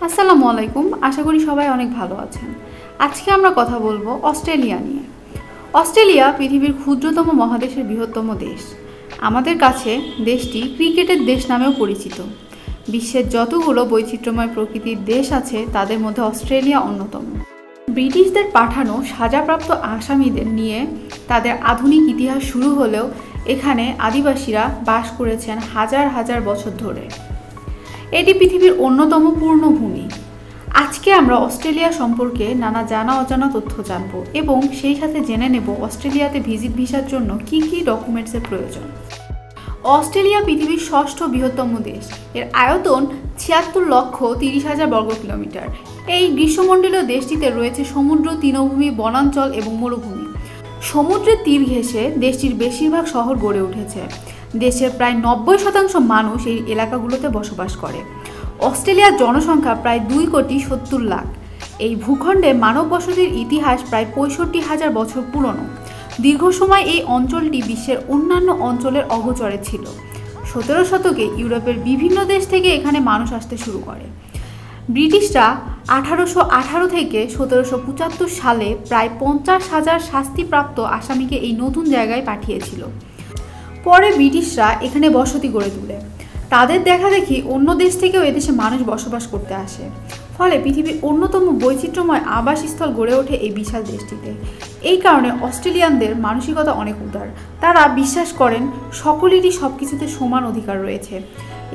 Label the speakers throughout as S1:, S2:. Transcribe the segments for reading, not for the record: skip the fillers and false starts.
S1: আসসালামু আলাইকুম। আশা করি সবাই অনেক ভালো আছেন। আজকে আমরা কথা বলবো অস্ট্রেলিয়া নিয়ে। অস্ট্রেলিয়া পৃথিবীর ক্ষুদ্রতম মহাদেশের বৃহত্তম দেশ। আমাদের কাছে দেশটি ক্রিকেটের দেশ নামেও পরিচিত। বিশ্বের যতগুলো বৈচিত্র্যময় প্রকৃতির দেশ আছে তাদের মধ্যে অস্ট্রেলিয়া অন্যতম। ব্রিটিশদের পাঠানো সাজাপ্রাপ্ত আসামিদের নিয়ে তাদের আধুনিক ইতিহাস শুরু হলেও এখানে আদিবাসীরা বাস করেছেন হাজার হাজার বছর ধরে। এটি পৃথিবীর অন্যতম পূর্ণভূমি। আজকে আমরা অস্ট্রেলিয়া সম্পর্কে নানা জানা অজানা তথ্য জানব এবং সেই সাথে জেনে নেব অস্ট্রেলিয়াতে ভিজিট ভিসার জন্য কী কী ডকুমেন্টসের প্রয়োজন। অস্ট্রেলিয়া পৃথিবীর ষষ্ঠ বৃহত্তম দেশ। এর আয়তন ৭৬,৩০,০০০ বর্গ কিলোমিটার। এই গ্রীষ্মমণ্ডলীয় দেশটিতে রয়েছে সমুদ্র, তৃণভূমি, বনাঞ্চল এবং মরুভূমি। সমুদ্রের তীর ঘেঁষে দেশটির বেশিরভাগ শহর গড়ে উঠেছে। দেশের প্রায় ৯০% মানুষ এই এলাকাগুলোতে বসবাস করে। অস্ট্রেলিয়ার জনসংখ্যা প্রায় ২,৭০,০০,০০০। এই ভূখণ্ডে মানব বসতির ইতিহাস প্রায় ৬৫,০০০ বছর পুরনো। দীর্ঘ সময় এই অঞ্চলটি বিশ্বের অন্যান্য অঞ্চলের অগোচরে ছিল। ১৭ শতকে ইউরোপের বিভিন্ন দেশ থেকে এখানে মানুষ আসতে শুরু করে। ব্রিটিশরা ১৮১৮ থেকে ১৭৭৫ সালে প্রায় ৫০,০০০ শাস্তিপ্রাপ্ত আসামিকে এই নতুন জায়গায় পাঠিয়েছিল। পরে ব্রিটিশরা এখানে বসতি গড়ে তোলে। তাদের দেখাদেখি অন্য দেশ থেকেও এদেশে মানুষ বসবাস করতে আসে। ফলে পৃথিবীর অন্যতম বৈচিত্র্যময় আবাসস্থল গড়ে ওঠে এই বিশাল দেশটিতে। এই কারণে অস্ট্রেলিয়ানদের মানসিকতা অনেক উদার। তারা বিশ্বাস করেন সকলেরই সব কিছুতে সমান অধিকার রয়েছে।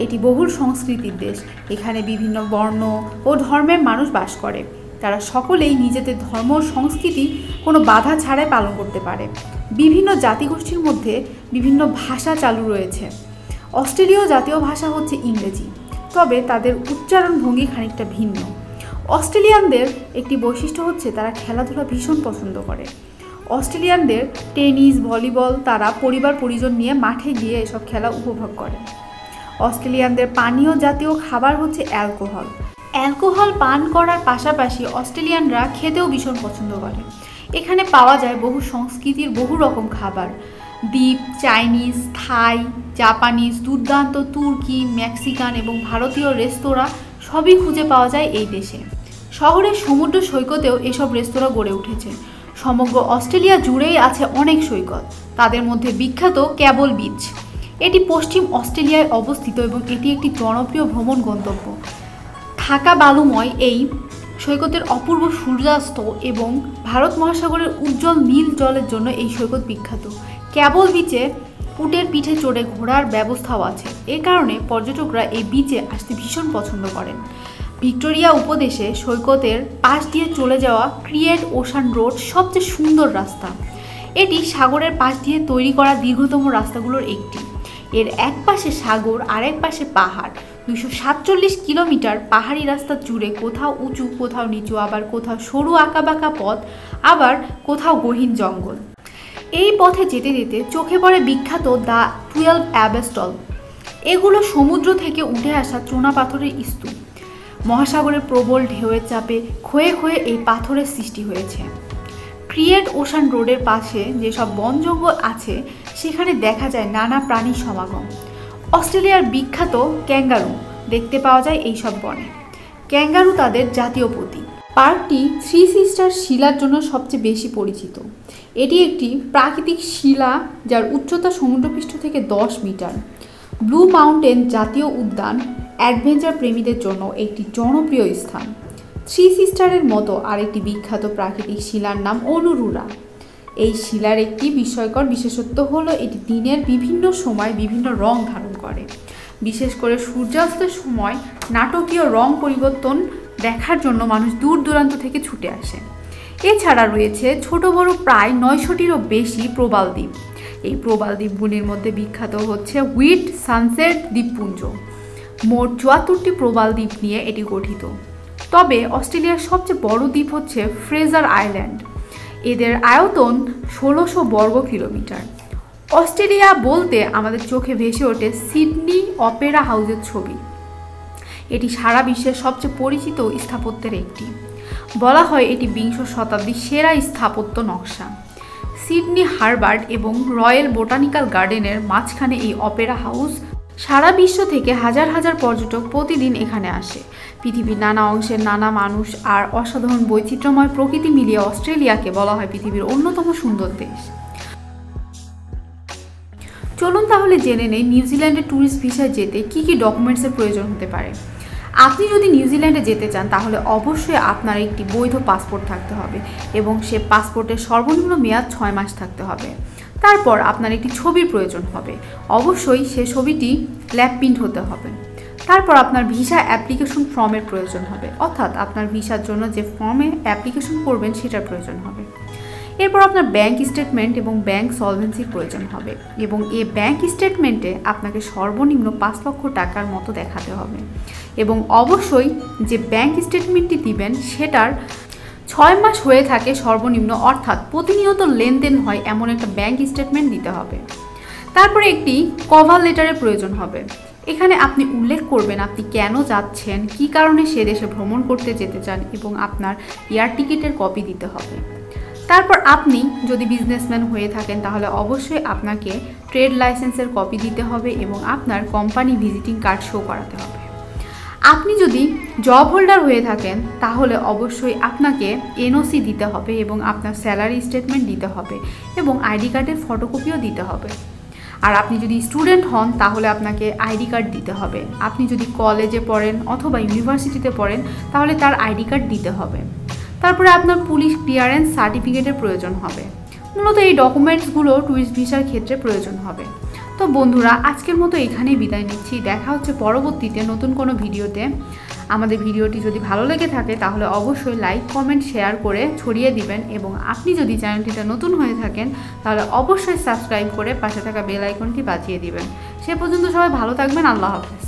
S1: এটি বহুল সংস্কৃতির দেশ। এখানে বিভিন্ন বর্ণ ও ধর্মের মানুষ বাস করে। তারা সকলেই নিজেদের ধর্ম ও সংস্কৃতি কোনো বাধা ছাড়াই পালন করতে পারে। বিভিন্ন জাতিগোষ্ঠীর মধ্যে বিভিন্ন ভাষা চালু রয়েছে। অস্ট্রেলীয় জাতীয় ভাষা হচ্ছে ইংরেজি, তবে তাদের উচ্চারণ ভঙ্গি খানিকটা ভিন্ন। অস্ট্রেলিয়ানদের একটি বৈশিষ্ট্য হচ্ছে তারা খেলাধুলা ভীষণ পছন্দ করে। অস্ট্রেলিয়ানদের টেনিস, ভলিবল তারা পরিবার পরিজন নিয়ে মাঠে গিয়ে এসব খেলা উপভোগ করে। অস্ট্রেলিয়ানদের পানীয় জাতীয় খাবার হচ্ছে অ্যালকোহল। অ্যালকোহল পান করার পাশাপাশি অস্ট্রেলিয়ানরা খেতেও ভীষণ পছন্দ করে। এখানে পাওয়া যায় বহু সংস্কৃতির বহু রকম খাবার। দ্বীপ, চাইনিজ, থাই, জাপানিজ, দুর্দান্ত তুর্কি, মেক্সিকান এবং ভারতীয় রেস্তোরাঁ সবই খুঁজে পাওয়া যায় এই দেশে। শহরের সমুদ্র সৈকতেও এসব রেস্তোরাঁ গড়ে উঠেছে। সমগ্র অস্ট্রেলিয়া জুড়েই আছে অনেক সৈকত। তাদের মধ্যে বিখ্যাত ক্যাবল বিচ। এটি পশ্চিম অস্ট্রেলিয়ায় অবস্থিত এবং এটি একটি জনপ্রিয় ভ্রমণ গন্তব্য। থাকা বালুময় এই সৈকতের অপূর্ব সূর্যাস্ত এবং ভারত মহাসাগরের উজ্জ্বল নীল জলের জন্য এই সৈকত বিখ্যাত। ক্যাবল বিচে উটের পিঠে চড়ে ঘোরার ব্যবস্থাও আছে। এ কারণে পর্যটকরা এই বিচে আসতে ভীষণ পছন্দ করেন। ভিক্টোরিয়া উপদেশে সৈকতের পাশ দিয়ে চলে যাওয়া ক্রিয়েট ওশান রোড সবচেয়ে সুন্দর রাস্তা। এটি সাগরের পাশ দিয়ে তৈরি করা দীর্ঘতম রাস্তাগুলোর একটি। এর এক পাশে সাগর আর এক পাশে পাহাড়। ২৪৭ কিলোমিটার পাহাড়ি রাস্তা জুড়ে কোথাও উঁচু, কোথাও নিচু, আবার কোথাও সরু আঁকাবাঁকা পথ, আবার কোথাও গহীন জঙ্গল। এই পথে যেতে যেতে চোখে পড়ে বিখ্যাত দ্য 12 অ্যাবেস্টল। এগুলো সমুদ্র থেকে উঠে আসা চুনা পাথরের স্তূপ। মহাসাগরের প্রবল ঢেউয়ের চাপে ক্ষয়ে ক্ষয়ে এই পাথরের সৃষ্টি হয়েছে। ক্রিয়েট ওশান রোডের পাশে যেসব বন জঙ্গল আছে সেখানে দেখা যায় নানা প্রাণীর সমাগম। অস্ট্রেলিয়ার বিখ্যাত ক্যাঙ্গারু দেখতে পাওয়া যায় এইসব বনে। ক্যাঙ্গারু তাদের জাতীয় প্রতীক। পার্কটি থ্রি সিস্টার শিলার জন্য সবচেয়ে বেশি পরিচিত। এটি একটি প্রাকৃতিক শিলা যার উচ্চতা সমুদ্রপৃষ্ঠ থেকে ১০ মিটার। ব্লু মাউন্টেন জাতীয় উদ্যান অ্যাডভেঞ্চার প্রেমীদের জন্য একটি জনপ্রিয় স্থান। থ্রি সিস্টারের মতো আরেকটি বিখ্যাত প্রাকৃতিক শিলার নাম অনুরুরা। এই শিলার একটি বিস্ময়কর বিশেষত্ব হলো এটি দিনের বিভিন্ন সময় বিভিন্ন রং ধারণ করে। বিশেষ করে সূর্যাস্তের সময় নাটকীয় রং পরিবর্তন দেখার জন্য মানুষ দূর দূরান্ত থেকে ছুটে আসে। এছাড়া রয়েছে ছোট বড় প্রায় ৯০০টিরও বেশি প্রবাল দ্বীপ। এই প্রবাল দ্বীপগুলির মধ্যে বিখ্যাত হচ্ছে হুইট সানসেট দ্বীপপুঞ্জ। মোট ৭৪টি প্রবাল দ্বীপ নিয়ে এটি গঠিত। তবে অস্ট্রেলিয়ার সবচেয়ে বড় দ্বীপ হচ্ছে ফ্রেজার আইল্যান্ড। এদের আয়তন ১৬০০ বর্গ কিলোমিটার। অস্ট্রেলিয়া বলতে আমাদের চোখে ভেসে ওঠে সিডনি অপেরা হাউসের ছবি। এটি সারা বিশ্বের সবচেয়ে পরিচিত স্থাপত্যের একটি। বলা হয় এটি বিংশ শতাব্দীর সেরা স্থাপত্য নকশা। সিডনি হারবার এবং রয়্যাল বোটানিক্যাল গার্ডেনের মাঝখানে এই অপেরা হাউস সারা বিশ্ব থেকে হাজার হাজার পর্যটক প্রতিদিন এখানে আসে। পৃথিবীর নানা অংশের নানা মানুষ আর অসাধারণ বৈচিত্র্যময় প্রকৃতি মিলিয়ে অস্ট্রেলিয়াকে বলা হয় পৃথিবীর অন্যতম সুন্দর দেশ। চলুন তাহলে জেনে নেই নিউজিল্যান্ডে ট্যুরিস্ট ভিসায় যেতে কী কী ডকুমেন্টসের প্রয়োজন হতে পারে। আপনি যদি নিউজিল্যান্ডে যেতে চান তাহলে অবশ্যই আপনার একটি বৈধ পাসপোর্ট থাকতে হবে এবং সে পাসপোর্টের সর্বনিম্ন মেয়াদ 6 মাস থাকতে হবে। তারপর আপনার একটি ছবির প্রয়োজন হবে, অবশ্যই সে ছবিটি ল্যাব প্রিন্ট হতে হবে। তারপর আপনার ভিসা অ্যাপ্লিকেশন ফর্মের প্রয়োজন হবে, অর্থাৎ আপনার ভিসার জন্য যে ফর্মে অ্যাপ্লিকেশন করবেন সেটার প্রয়োজন হবে। এরপর আপনার ব্যাংক স্টেটমেন্ট এবং ব্যাংক সলভেন্সির প্রয়োজন হবে এবং এই ব্যাংক স্টেটমেন্টে আপনাকে সর্বনিম্ন 5 লক্ষ টাকার মতো দেখাতে হবে এবং অবশ্যই যে ব্যাংক স্টেটমেন্টটি দিবেন সেটার 6 মাস হয়ে থাকে সর্বনিম্ন, অর্থাৎ প্রতিনিয়ত লেনদেন হয় এমন একটা ব্যাংক স্টেটমেন্ট দিতে হবে। তারপরে একটি কভার লেটারের প্রয়োজন হবে। এখানে আপনি উল্লেখ করবেন আপনি কেন যাচ্ছেন, কী কারণে সে দেশে ভ্রমণ করতে যেতে চান এবং আপনার এয়ার টিকিটের কপি দিতে হবে। তারপর আপনি যদি বিজনেসম্যান হয়ে থাকেন তাহলে অবশ্যই আপনাকে ট্রেড লাইসেন্সের কপি দিতে হবে এবং আপনার কোম্পানি ভিজিটিং কার্ড শো করাতে হবে। আপনি যদি জব হোল্ডার হয়ে থাকেন তাহলে অবশ্যই আপনাকে এনওসি দিতে হবে এবং আপনার স্যালারি স্টেটমেন্ট দিতে হবে এবং আইডি কার্ডের ফটোকপিও দিতে হবে। আর আপনি যদি স্টুডেন্ট হন তাহলে আপনাকে আইডি কার্ড দিতে হবে। আপনি যদি কলেজে পড়েন অথবা ইউনিভার্সিটিতে পড়েন তাহলে তার আইডি কার্ড দিতে হবে। তারপরে আপনার পুলিশ ক্লিয়ারেন্স সার্টিফিকেটের প্রয়োজন হবে। মূলত এই ডকুমেন্টসগুলো ট্যুরিস্ট ভিসার ক্ষেত্রে প্রয়োজন হবে। তো বন্ধুরা, আজকের মতো এখানেই বিদায় নিচ্ছি। দেখা হচ্ছে পরবর্তীতে নতুন কোনো ভিডিওতে। আমাদের ভিডিওটি যদি ভালো লেগে থাকে তাহলে অবশ্যই লাইক, কমেন্ট, শেয়ার করে ছড়িয়ে দিবেন এবং আপনি যদি চ্যানেলটিতে নতুন হয়ে থাকেন তাহলে অবশ্যই সাবস্ক্রাইব করে পাশে থাকা বেল আইকনটি বাজিয়ে দিবেন। সে পর্যন্ত সবাই ভালো থাকবেন। আল্লাহ হাফেজ।